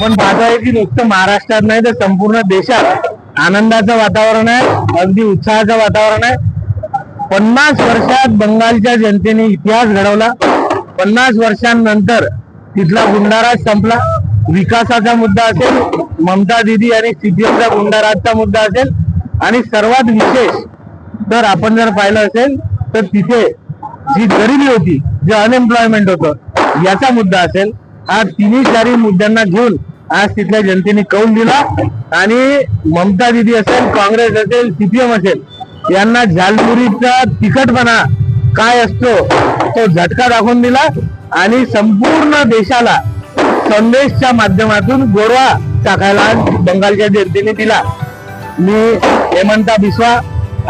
आपण पाहतोय की नुसतं महाराष्ट्रात नाही तर संपूर्ण देशात आनंदाचं वातावरण आहे, अगदी उत्साहाचं वातावरण आहे. 50 वर्षात बंगालच्या जनतेने इतिहास घडवला. 50 वर्षांनंतर तिथला गुंडाराज संपला. विकासाचा मुद्दा असेल, ममता दीदी आणि सीपीएमचा गुंडाराजचा मुद्दा असेल, आणि सर्वात विशेष तर आपण जर पाहिलं असेल तर तिथे जी गरिबी होती, जे अनएम्प्लॉयमेंट होतं, याचा मुद्दा असेल. हा तिन्ही चारही मुद्द्यांना घेऊन आज तिथल्या जनतेने कौल दिला आणि ममता दीदी असेल, काँग्रेस असेल, सीपीएम असेल, यांना झालमुरीचा तिखटपणा काय असतो तो झटका दाखवून दिला आणि संपूर्ण देशाला संदेशच्या माध्यमातून गोरवा टाकायला बंगालच्या जनतेने दिला. मी हेमंता बिस्वा,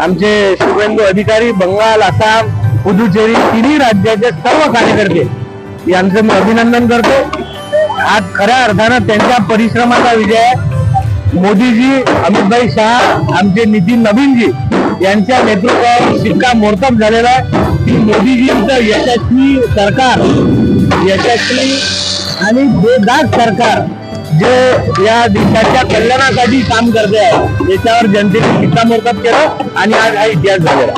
आमचे शुभेंदू अधिकारी, बंगाल, आसाम, पुदुचेरी तिन्ही राज्याचे सर्व कार्यकर्ते यांचं मी अभिनंदन करतो. आज खऱ्या अर्थानं त्यांच्या परिश्रमाचा विजय आहे. मोदीजी, अमितभाई शाह, आमचे नितीन नवीनजी यांच्या नेतृत्वावर शिक्कामोर्तब झालेला आहे की मोदीजींचं यशस्वी सरकार, यशस्वी आणि बेदाग सरकार जे या देशाच्या कल्याणासाठी काम करते आहे, याच्यावर जनतेने शिक्कामोर्तब केलं आणि आज हा इतिहास झालेला.